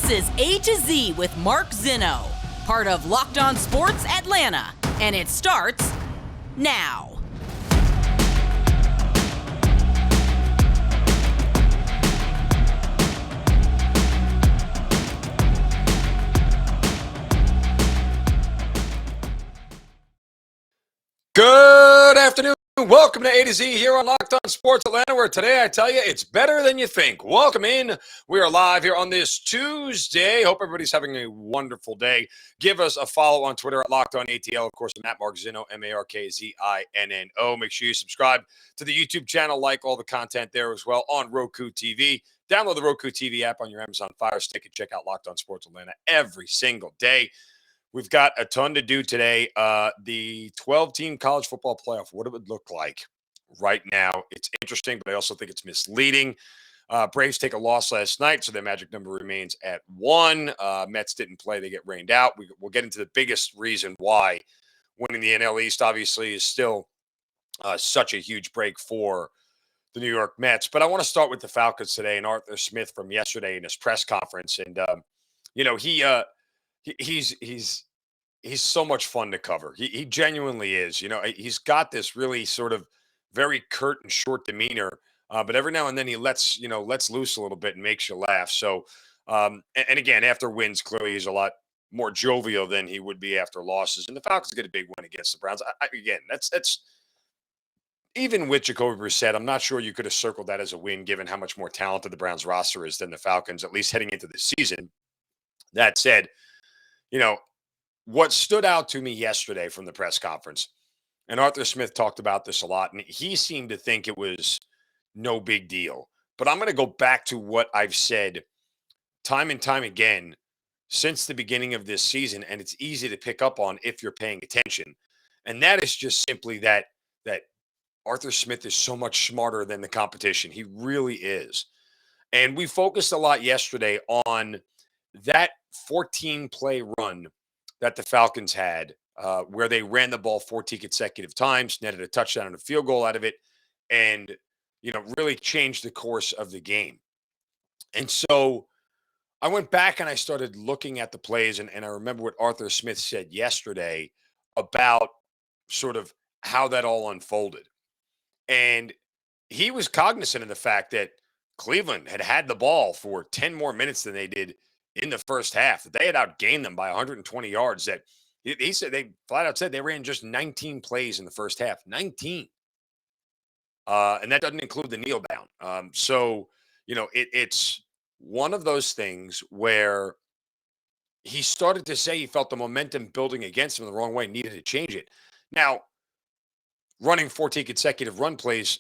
This is A to Z with Mark Zinno, part of Locked On Sports Atlanta, and it starts now. Good afternoon. Welcome to A to Z here on Locked On Sports Atlanta, where today I tell you it's better than you think. Welcome in. We are live here on this Tuesday. Hope everybody's having a wonderful day. Give us a follow on Twitter at Locked On ATL. Of course, I'm at Mark Zinno, MarkZinno. Make sure you subscribe to the YouTube channel, like all the content there as well on Roku TV. Download the Roku TV app on your Amazon Fire Stick and check out Locked On Sports Atlanta every single day. We've got a ton to do today. The 12-team college football playoff, what it would look like right now. It's interesting, but I also think it's misleading. Braves take a loss last night, so their magic number remains at 1. Mets didn't play. They get rained out. We'll get into the biggest reason why winning the NL East, obviously, is still such a huge break for the New York Mets. But I want to start with the Falcons today and Arthur Smith from yesterday in his press conference. And, he's so much fun to cover. He genuinely is. He's got this really sort of very curt and short demeanor, but every now and then he lets loose a little bit and makes you laugh. So, and again, after wins, clearly he's a lot more jovial than he would be after losses. And the Falcons get a big win against the Browns. Again, that's even with Jacoby Brissett, I'm not sure you could have circled that as a win, given how much more talented the Browns roster is than the Falcons, at least heading into the season. That said, what stood out to me yesterday from the press conference, and Arthur Smith talked about this a lot, and he seemed to think it was no big deal. But I'm going to go back to what I've said time and time again since the beginning of this season, and it's easy to pick up on if you're paying attention. And that is just simply that Arthur Smith is so much smarter than the competition. He really is. And we focused a lot yesterday on that 14-play run that the Falcons had, where they ran the ball 14 consecutive times, netted a touchdown and a field goal out of it, and, really changed the course of the game. And so I went back and I started looking at the plays, and I remember what Arthur Smith said yesterday about sort of how that all unfolded. And he was cognizant of the fact that Cleveland had the ball for 10 more minutes than they did in the first half, that they had outgained them by 120 yards, that he said they flat out said they ran just 19 plays in the first half. 19. And that doesn't include the kneel down. It's one of those things where he started to say he felt the momentum building against him the wrong way, needed to change it. Now, running 14 consecutive run plays,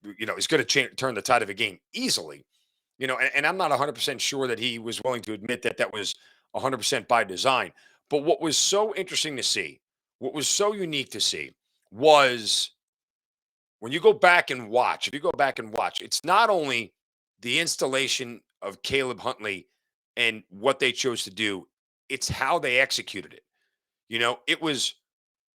is going to turn the tide of a game easily. And I'm not 100% sure that he was willing to admit that that was 100% by design. But what was so interesting to see, what was so unique to see, was when you go back and watch, it's not only the installation of Caleb Huntley and what they chose to do, it's how they executed it. It was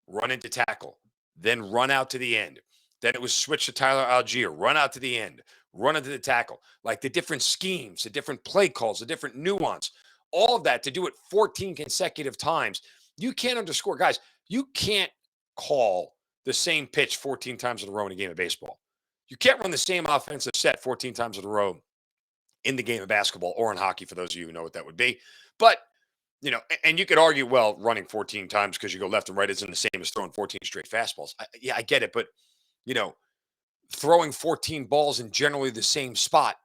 run into tackle, then run out to the end. Then it was switch to Tyler Algier, run out to the end, run into the tackle. Like the different schemes, the different play calls, the different nuance, all of that to do it 14 consecutive times. You can't underscore, guys, you can't call the same pitch 14 times in a row in a game of baseball. You can't run the same offensive set 14 times in a row in the game of basketball or in hockey, for those of you who know what that would be. But, and you could argue, well, running 14 times because you go left and right isn't the same as throwing 14 straight fastballs. I get it. But, throwing 14 balls in generally the same spot,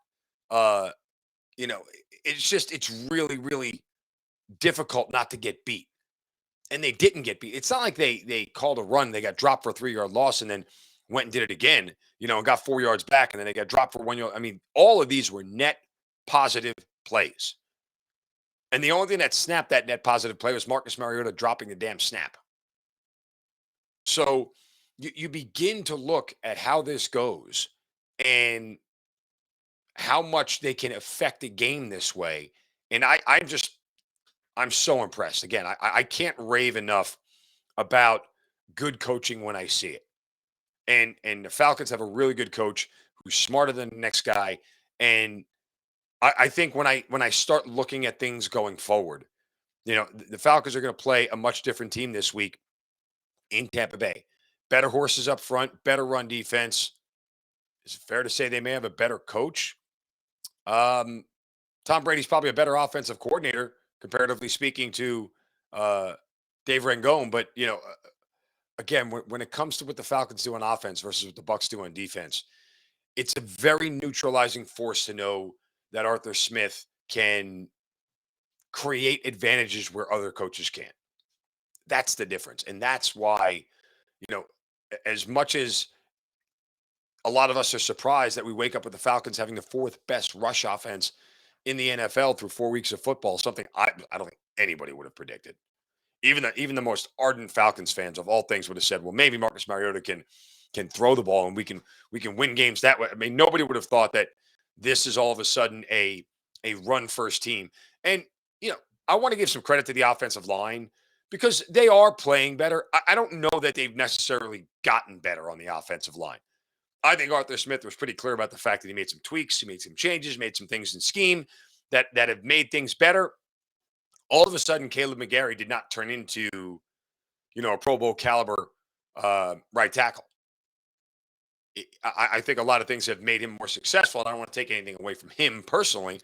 it's really, really difficult not to get beat. And they didn't get beat. It's not like they called a run, they got dropped for a 3-yard loss and then went and did it again, and got 4 yards back, and then they got dropped for 1 yard. I mean, all of these were net positive plays. And the only thing that snapped that net positive play was Marcus Mariota dropping the damn snap. So you begin to look at how this goes and how much they can affect the game this way. And I'm so impressed. Again, I can't rave enough about good coaching when I see it. And the Falcons have a really good coach who's smarter than the next guy. And I think when I start looking at things going forward, the Falcons are going to play a much different team this week in Tampa Bay. Better horses up front, better run defense. Is it fair to say they may have a better coach? Um, Tom Brady's probably a better offensive coordinator, comparatively speaking, to uh, Dave Rangone. But again, when it comes to what the Falcons do on offense versus what the Bucks do on defense, it's a very neutralizing force to know that Arthur Smith can create advantages where other coaches can't. That's the difference, and that's why as much as a lot of us are surprised that we wake up with the Falcons having the fourth best rush offense in the NFL through 4 weeks of football, something I don't think anybody would have predicted. Even the most ardent Falcons fans of all things would have said, well, maybe Marcus Mariota can throw the ball and we can win games that way. I mean, nobody would have thought that this is all of a sudden a run first team. And you know, I want to give some credit to the offensive line because they are playing better. I don't know that they've necessarily gotten better on the offensive line. I think Arthur Smith was pretty clear about the fact that he made some tweaks, he made some changes, made some things in scheme that have made things better. All of a sudden, Caleb McGarry did not turn into, a Pro Bowl caliber right tackle. I think a lot of things have made him more successful, and I don't want to take anything away from him personally,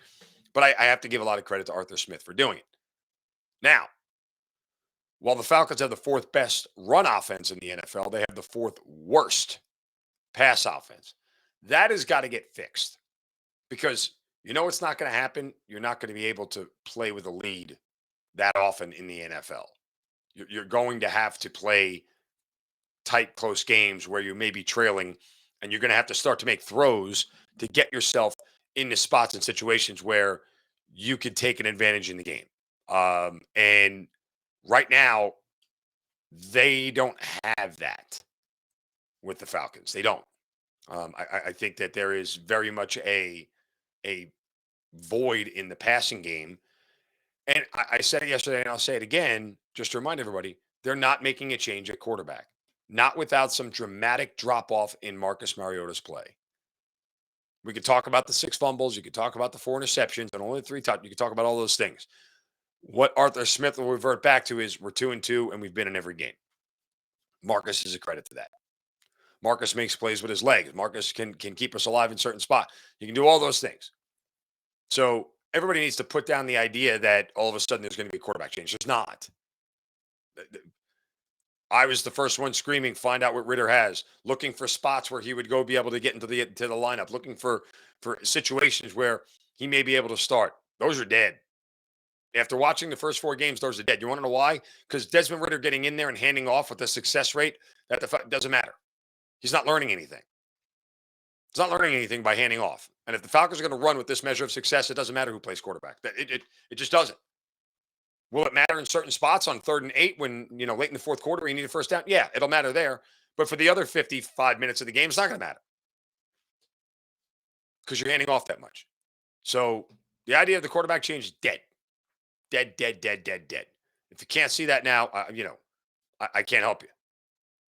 but I have to give a lot of credit to Arthur Smith for doing it. Now, while the Falcons have the fourth best run offense in the NFL, they have the fourth worst pass offense. That has got to get fixed because it's not going to happen. You're not going to be able to play with a lead that often in the NFL. You're going to have to play tight, close games where you may be trailing, and you're going to have to start to make throws to get yourself into spots and situations where you could take an advantage in the game. And right now, they don't have that with the Falcons. They don't. I think that there is very much a void in the passing game. And I said it yesterday, and I'll say it again, just to remind everybody, they're not making a change at quarterback. Not without some dramatic drop off in Marcus Mariota's play. We could talk about the 6 fumbles. You could talk about the 4 interceptions and only 3 touchdowns. You could talk about all those things. What Arthur Smith will revert back to is we're 2-2 and we've been in every game. Marcus is a credit to that. Marcus makes plays with his legs. Marcus can keep us alive in certain spots. He can do all those things. So everybody needs to put down the idea that all of a sudden there's going to be a quarterback change. There's not. I was the first one screaming, find out what Ritter has, looking for spots where he would go be able to get into the lineup, looking for situations where he may be able to start. Those are dead. After watching the first 4 games, those are dead. You want to know why? Because Desmond Ritter getting in there and handing off with the success rate, doesn't matter. He's not learning anything. He's not learning anything by handing off. And if the Falcons are going to run with this measure of success, it doesn't matter who plays quarterback. It just doesn't. Will it matter in certain spots on 3rd and 8 when, late in the fourth quarter, you need a first down? Yeah, it'll matter there. But for the other 55 minutes of the game, it's not going to matter because you're handing off that much. So the idea of the quarterback change is dead. Dead, dead, dead, dead, dead. If you can't see that now, I can't help you.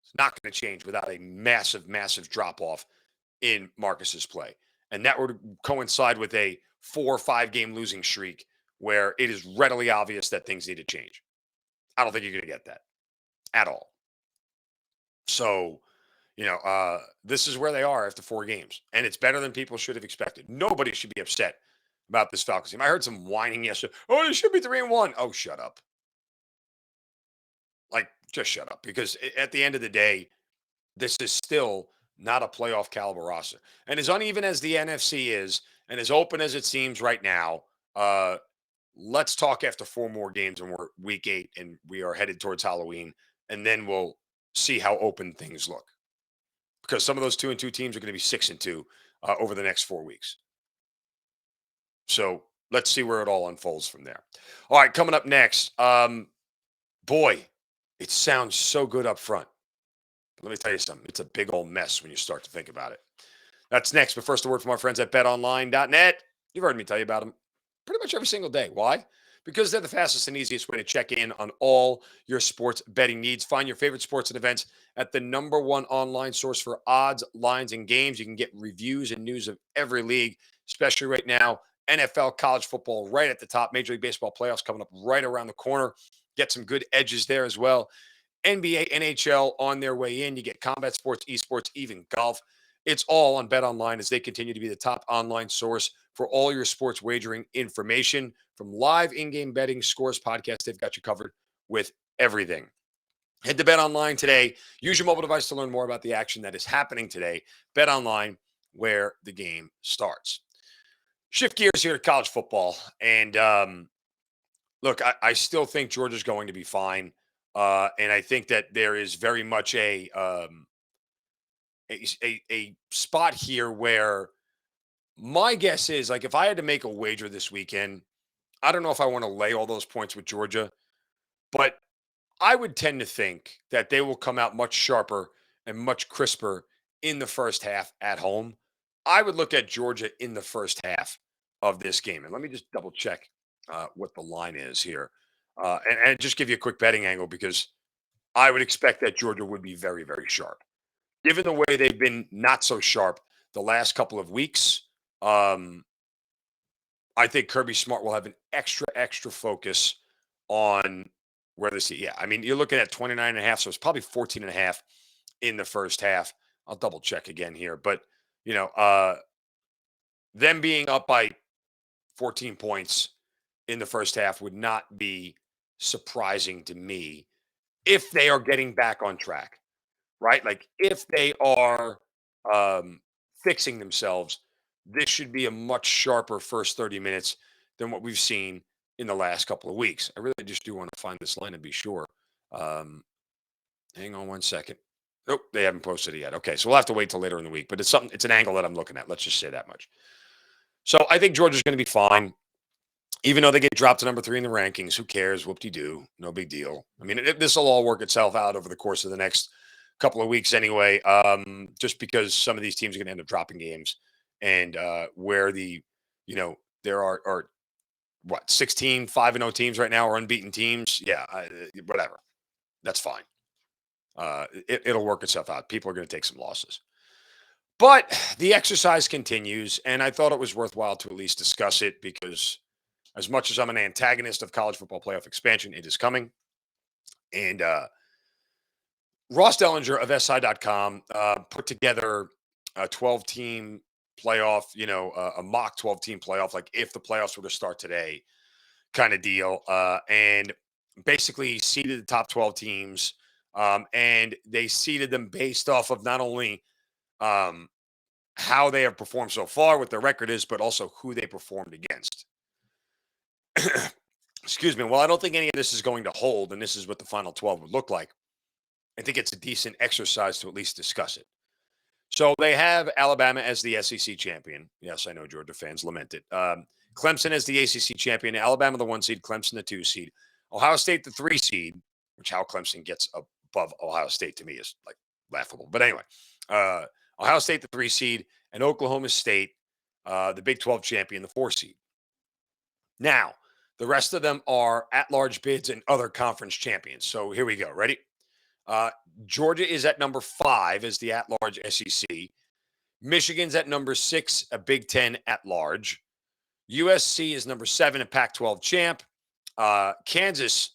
It's not going to change without a massive, massive drop off in Marcus's play. And that would coincide with a 4 or 5 game losing streak where it is readily obvious that things need to change. I don't think you're going to get that at all. So, this is where they are after 4 games. And it's better than people should have expected. Nobody should be upset about this Falcons team. I heard some whining yesterday. Oh, they should be 3-1. Oh, shut up. Like, just shut up. Because at the end of the day, this is still not a playoff caliber roster. And as uneven as the NFC is, and as open as it seems right now, let's talk after 4 more games and we're week 8 and we are headed towards Halloween. And then we'll see how open things look. Because some of those 2-2 teams are going to be 6-2 over the next 4 weeks. So let's see where it all unfolds from there. All right, coming up next. Boy, it sounds so good up front. But let me tell you something. It's a big old mess when you start to think about it. That's next. But first, a word from our friends at betonline.net. You've heard me tell you about them pretty much every single day. Why? Because they're the fastest and easiest way to check in on all your sports betting needs. Find your favorite sports and events at the #1 online source for odds, lines, and games. You can get reviews and news of every league, especially right now NFL, college football right at the top. Major League Baseball playoffs coming up right around the corner. Get some good edges there as well. NBA, NHL on their way in. You get combat sports, esports, even golf. It's all on BetOnline as they continue to be the top online source for all your sports wagering information. From live in-game betting, scores, podcasts, they've got you covered with everything. Head to BetOnline today. Use your mobile device to learn more about the action that is happening today. BetOnline, where the game starts. Shift gears here to college football. And look, I still think Georgia's going to be fine. And I think that there is very much a spot here where my guess is, like, if I had to make a wager this weekend, I don't know if I want to lay all those points with Georgia, but I would tend to think that they will come out much sharper and much crisper in the first half at home. I would look at Georgia in the first half of this game. And let me just double check what the line is here. And just give you a quick betting angle because I would expect that Georgia would be very, very sharp. Given the way they've been not so sharp the last couple of weeks, um, I think Kirby Smart will have an extra focus on where they see. Yeah, I mean, you're looking at 29 and a half, so it's probably 14 and a half in the first half. I'll double check again here. But, you know, them being up by 14 points in the first half would not be surprising to me if they are getting back on track, right? Like if they are fixing themselves, this should be a much sharper first 30 minutes than what we've seen in the last couple of weeks. I really just do want to find this line and be sure. Um, hang on one second. Nope, they haven't posted it yet. Okay, so we'll have to wait till later in the week, but it's an angle that I'm looking at. Let's just say that much. So I think Georgia's going to be fine. Even though they get dropped to number 3 in the rankings, who cares? Whoop-de-doo. No big deal. I mean, this will all work itself out over the course of the next couple of weeks anyway, just because some of these teams are going to end up dropping games. And where there are what, 16 5-0 teams right now, or unbeaten teams. Yeah, whatever. That's fine. It'll work itself out. People are going to take some losses. But the exercise continues, and I thought it was worthwhile to at least discuss it because as much as I'm an antagonist of college football playoff expansion, it is coming. And Ross Dellinger of SI.com put together a 12-team playoff, a mock 12-team playoff, like if the playoffs were to start today kind of deal. And basically seeded the top 12 teams. And they seeded them based off of not only how they have performed so far, what their record is, but also who they performed against. Excuse me. Well, I don't think any of this is going to hold, and this is what the final 12 would look like. I think it's a decent exercise to at least discuss it. So they have Alabama as the SEC champion. Yes, I know Georgia fans lament it. Clemson as the ACC champion. Alabama the 1 seed. Clemson the 2 seed. Ohio State the 3 seed, which how Clemson gets above Ohio State to me is like laughable. But anyway, Ohio State the 3 seed, and Oklahoma State, the Big 12 champion, the 4 seed. Now, the rest of them are at-large bids and other conference champions. So here we go. Ready? Georgia is at number 5 as the at-large SEC. Michigan's at number 6, a Big 10 at-large. USC is number 7, a Pac-12 champ. Kansas,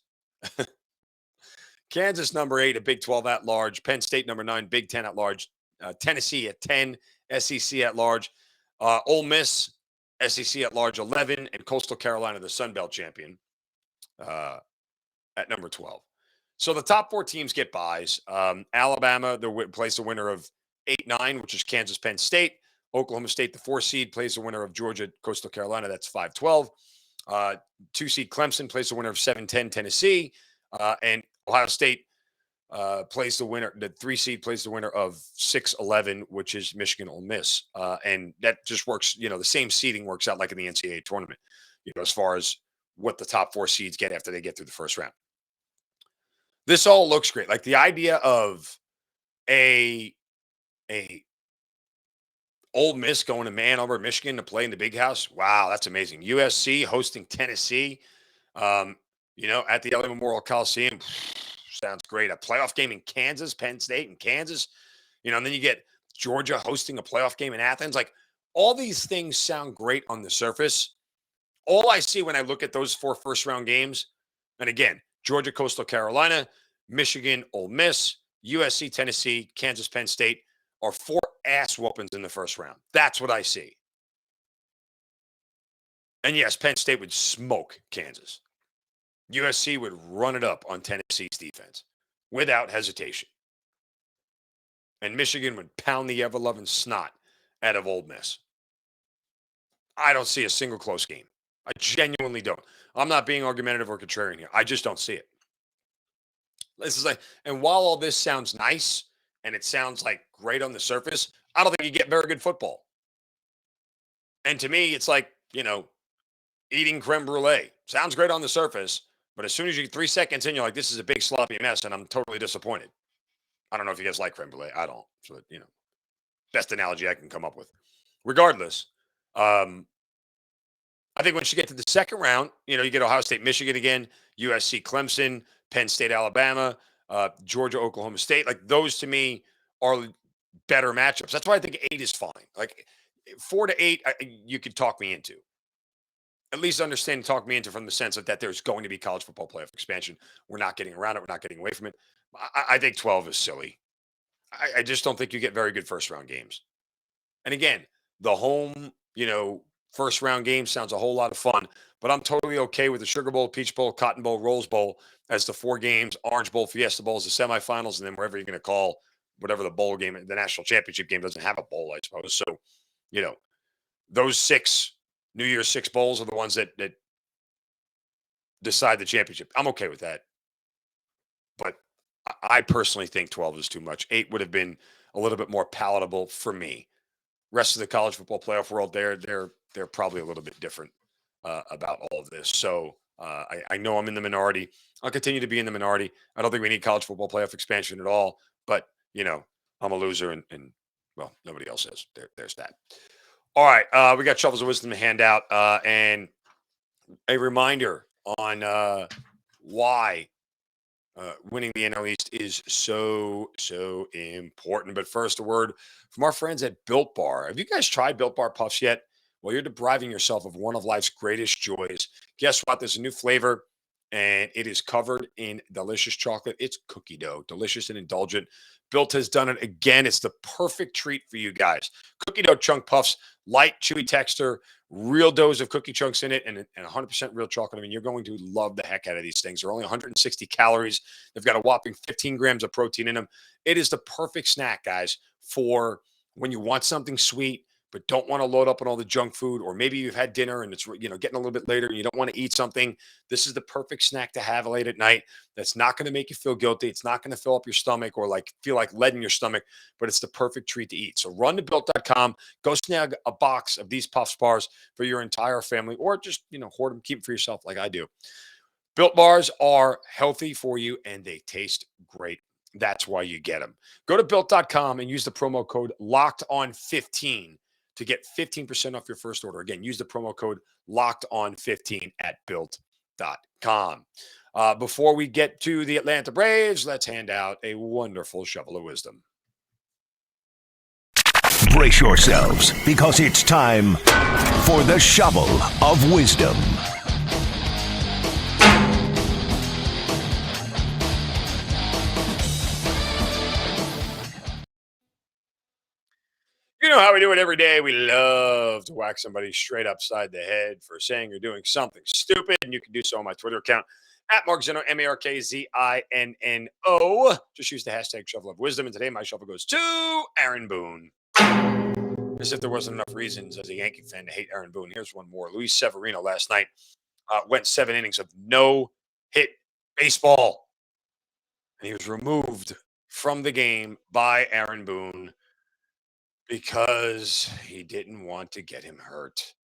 Kansas number 8, a Big 12 at-large. Penn State number 9, Big 10 at-large. Tennessee at 10, SEC at-large. Ole Miss, SEC at-large 11, and Coastal Carolina, the Sun Belt champion, at number 12. So the top 4 teams get buys. Alabama plays the winner of 8-9, which is Kansas, Penn State. Oklahoma State, the 4 seed, plays the winner of Georgia, Coastal Carolina. That's 5-12. 2 seed Clemson plays the winner of 7-10, Tennessee. And Ohio State plays the winner. The 3 seed plays the winner of 6-11, which is Michigan, Ole Miss. And that just works. The same seeding works out like in the NCAA tournament, as far as what the top 4 seeds get after they get through the first round. This all looks great. Like the idea of a Ole Miss going to Ann Arbor, Michigan to play in the Big House. Wow, that's amazing. USC hosting Tennessee, at the LA Memorial Coliseum. Sounds great. A playoff game in Kansas, Penn State and Kansas, and then you get Georgia hosting a playoff game in Athens. Like all these things sound great on the surface. All I see when I look at those 4 first-round games, and again, Georgia, Coastal Carolina, Michigan, Ole Miss, USC, Tennessee, Kansas, Penn State are 4 ass whoopings in the first round. That's what I see. And yes, Penn State would smoke Kansas. USC would run it up on Tennessee's defense without hesitation. And Michigan would pound the ever-loving snot out of Ole Miss. I don't see a single close game. I genuinely don't. I'm not being argumentative or contrarian here. I just don't see it. This is like, and while all this sounds nice and it sounds like great on the surface, I don't think you get very good football. And to me, it's like, eating creme brulee. Sounds great on the surface, but as soon as you 3 seconds in, you're like, this is a big sloppy mess, and I'm totally disappointed. I don't know if you guys like creme brulee. I don't. So, best analogy I can come up with. Regardless, I think once you get to the second round, you get Ohio State, Michigan again, USC, Clemson, Penn State, Alabama, Georgia, Oklahoma State. Like those to me are better matchups. That's why I think 8 is fine. Like 4 to 8, you could talk me into. At least understand and talk me into from the sense of that there's going to be college football playoff expansion. We're not getting around it. We're not getting away from it. I think 12 is silly. I just don't think you get very good first round games. And again, the home, first round game sounds a whole lot of fun, but I'm totally okay with the Sugar Bowl, Peach Bowl, Cotton Bowl, Rose Bowl as the 4 games, Orange Bowl, Fiesta Bowl as the semifinals, and then wherever you're going to call whatever the bowl game, the national championship game doesn't have a bowl, I suppose. So, those 6 New Year's 6 bowls are the ones that decide the championship. I'm okay with that. But I personally think 12 is too much. 8 would have been a little bit more palatable for me. Rest of the college football playoff world, they're probably a little bit different about all of this. So I know I'm in the minority. I'll continue to be in the minority. I don't think we need college football playoff expansion at all. But I'm a loser, and well, nobody else is. There's that. All right, we got shovels of wisdom to hand out, and a reminder on why winning the NL East is so important. But first, a word from our friends at Built Bar. Have you guys tried Built Bar Puffs yet? Well, you're depriving yourself of one of life's greatest joys. Guess what? There's a new flavor, and it is covered in delicious chocolate. It's cookie dough, delicious and indulgent. Built has done it again. It's the perfect treat for you guys. Cookie dough chunk puffs, light, chewy texture, real doughs of cookie chunks in it, and 100% real chocolate. I mean, you're going to love the heck out of these things. They're only 160 calories. They've got a whopping 15 grams of protein in them. It is the perfect snack, guys, for when you want something sweet but don't want to load up on all the junk food, or maybe you've had dinner and it's getting a little bit later and you don't want to eat something. This is the perfect snack to have late at night. That's not going to make you feel guilty. It's not going to fill up your stomach or feel like lead in your stomach, but it's the perfect treat to eat. So run to built.com, go snag a box of these Puffs bars for your entire family, or just hoard them, keep them for yourself like I do. Built bars are healthy for you and they taste great. That's why you get them. Go to built.com and use the promo code LOCKEDON15 to get 15% off your first order. Again, use the promo code LOCKEDON15 at built.com. Before we get to the Atlanta Braves, let's hand out a wonderful shovel of wisdom. Brace yourselves, because it's time for the shovel of wisdom. You know how we do it every day. We love to whack somebody straight upside the head for saying or doing something stupid. And you can do so on my Twitter account at Mark Zinno, MarkZinno. Just use the hashtag shovel of wisdom. And today my shovel goes to Aaron Boone. As if there wasn't enough reasons as a Yankee fan to hate Aaron Boone. Here's one more. Luis Severino last night went 7 innings of no-hit baseball. And he was removed from the game by Aaron Boone because he didn't want to get him hurt.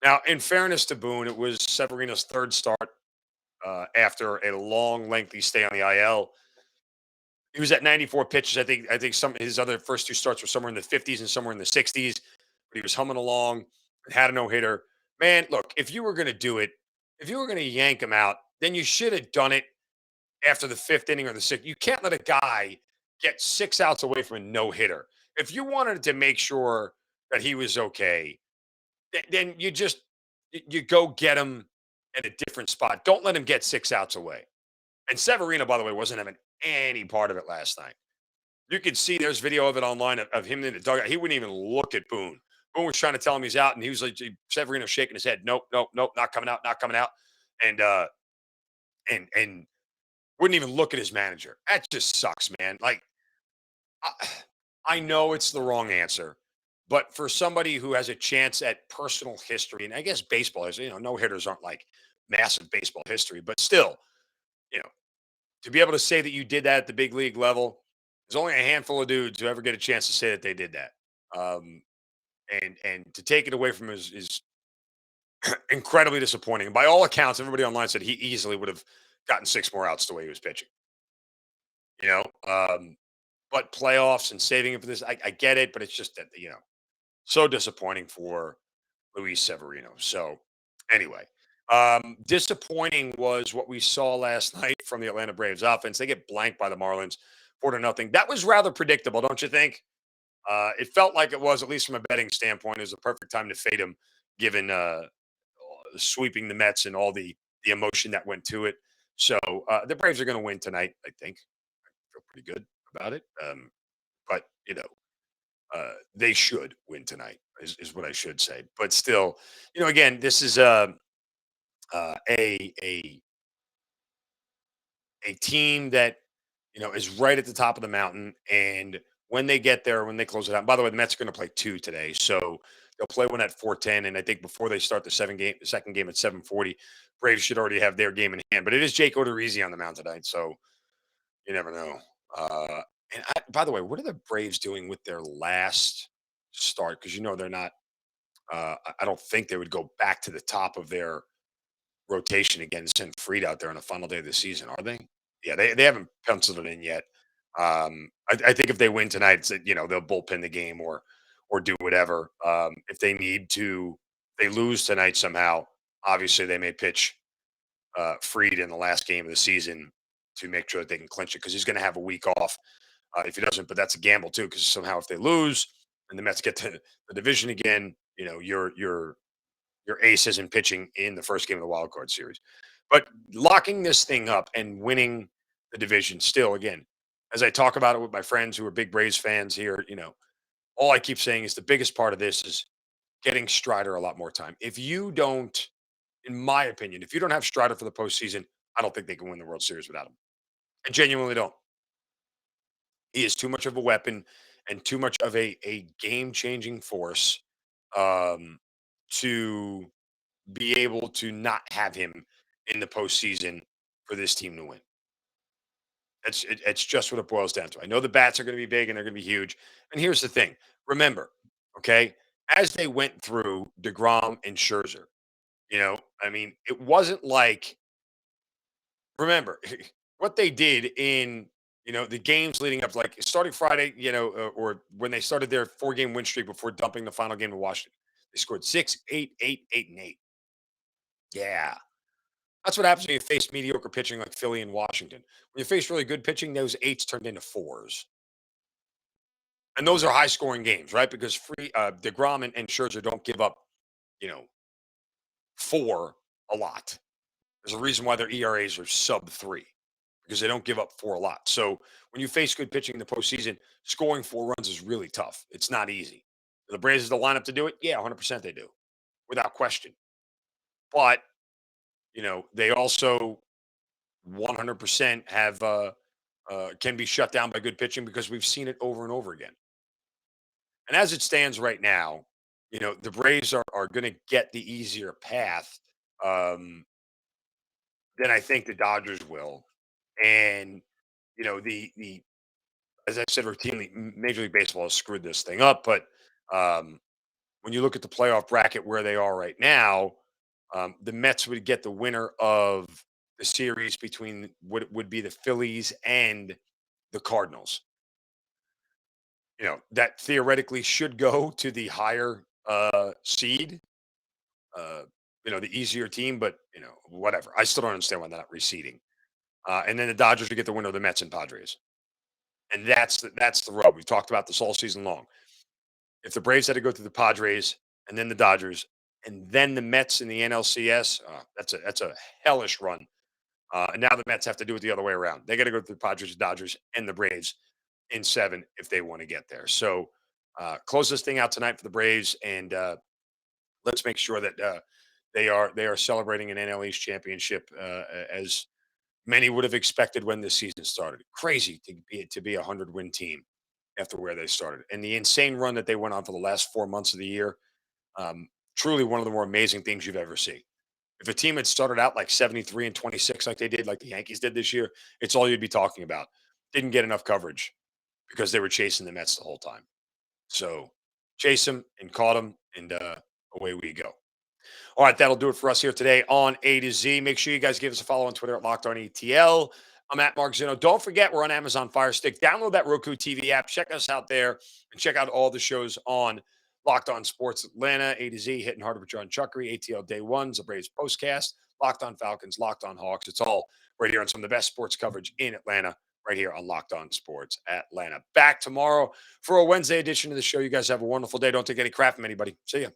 Now, in fairness to Boone, it was Severino's 3rd start after a long, lengthy stay on the IL. He was at 94 pitches. I think some of his other first 2 starts were somewhere in the 50s and somewhere in the 60s. But he was humming along and had a no-hitter. Man, look, if you were going to do it, if you were going to yank him out, then you should have done it after the 5th inning or the 6th. You can't let a guy get 6 outs away from a no-hitter. If you wanted to make sure that he was okay, then you just you go get him at a different spot. Don't let him get 6 outs away. And Severino, by the way, wasn't having any part of it last night. You could see there's video of it online of him in the dugout. He wouldn't even look at Boone. Boone was trying to tell him he's out, and he was like, Severino shaking his head. Nope, nope, nope, not coming out, not coming out. And wouldn't even look at his manager. That just sucks, man. Like, I, I know it's the wrong answer, but for somebody who has a chance at personal history, and I guess baseball is, no hitters aren't like massive baseball history, but still, you know, to be able to say that you did that at the big league level, there's only a handful of dudes who ever get a chance to say that they did that. Um, and to take it away from him is incredibly disappointing. And by all accounts, everybody online said he easily would have gotten 6 more outs the way he was pitching. You know, but playoffs and saving it for this, I get it, but it's just that so disappointing for Luis Severino. So anyway, disappointing was what we saw last night from the Atlanta Braves offense. They get blanked by the Marlins 4-0. That was rather predictable, don't you think? It felt like it was, at least from a betting standpoint. It was the perfect time to fade him, given sweeping the Mets and all the emotion that went to it. So the Braves are going to win tonight. I think. I feel pretty good about it. But they should win tonight. Is what I should say. But still, again, this is a a team that is right at the top of the mountain, and when they get there, when they close it out. By the way, the Mets are going to play two today, so they'll play one at 4:10, and I think before they start the second game at 7:40, Braves should already have their game in hand. But it is Jake Odorizzi on the mound tonight, so you never know. By the way, what are the Braves doing with their last start? Because they're not. I don't think they would go back to the top of their rotation again, send Freed out there on the final day of the season, are they? Yeah, they haven't penciled it in yet. I think if they win tonight, they'll bullpen the game or do whatever. If they need to, they lose tonight somehow. Obviously, they may pitch Freed in the last game of the season to make sure that they can clinch it because he's going to have a week off if he doesn't. But that's a gamble too because somehow if they lose and the Mets get to the division again, your ace isn't pitching in the first game of the wild card series. But locking this thing up and winning the division still, again, as I talk about it with my friends who are big Braves fans here, all I keep saying is the biggest part of this is getting Strider a lot more time. If you don't, in my opinion, if you don't have Strider for the postseason, I don't think they can win the World Series without him. I genuinely don't. He is too much of a weapon and too much of a game changing force um, to be able to not have him in the postseason for this team to win. It's just what it boils down to. I know the bats are going to be big and they're going to be huge. And here's the thing: remember, okay, as they went through Degrom and Scherzer, I mean, it wasn't like remember what they did in the games leading up, like starting Friday, or when they started their 4-game win streak before dumping the final game to Washington. They scored 6, 8, 8, 8, and 8. Yeah. That's what happens when you face mediocre pitching like Philly and Washington. When you face really good pitching, those eights turned into fours. And those are high scoring games, right? Because DeGrom and Scherzer don't give up, you know, four a lot. There's a reason why their ERAs are sub 3 because they don't give up four a lot. So when you face good pitching in the postseason, scoring 4 runs is really tough. It's not easy. The Braves is the lineup to do it? Yeah, 100% they do, without question. But, they also 100% have can be shut down by good pitching because we've seen it over and over again. And as it stands right now, the Braves are going to get the easier path um, than I think the Dodgers will. And the as I said routinely, Major League Baseball has screwed this thing up. But um, when you look at the playoff bracket where they are right now, the Mets would get the winner of the series between what would be the Phillies and the Cardinals. That theoretically should go to the higher seed, uh, the easier team, but whatever. I still don't understand why they're not reseeding. And then the Dodgers would get the winner of the Mets and Padres. And that's the rub. We've talked about this all season long. If the Braves had to go through the Padres and then the Dodgers and then the Mets in the NLCS. That's a hellish run. And now the Mets have to do it the other way around. They got to go through the Padres, Dodgers, and the Braves in 7 if they want to get there. So close this thing out tonight for the Braves, and let's make sure that they are celebrating an NL East championship as many would have expected when this season started. Crazy to be a 100-win team after where they started, and the insane run that they went on for the last 4 months of the year. Truly one of the more amazing things you've ever seen. If a team had started out like 73 and 26, like they did, like the Yankees did this year, it's all you'd be talking about. Didn't get enough coverage because they were chasing the Mets the whole time. So chase them and caught them, and away we go. All right, that'll do it for us here today on A to Z. Make sure you guys give us a follow on Twitter at Locked On ETL. I'm at Mark Zinno. Don't forget, we're on Amazon Fire Stick. Download that Roku TV app. Check us out there and check out all the shows on Locked On Sports Atlanta, A to Z, Hitting Harder with John Chuckery, ATL Day Ones, the Braves Postcast, Locked On Falcons, Locked On Hawks. It's all right here on some of the best sports coverage in Atlanta, right here on Locked On Sports Atlanta. Back tomorrow for a Wednesday edition of the show. You guys have a wonderful day. Don't take any crap from anybody. See ya.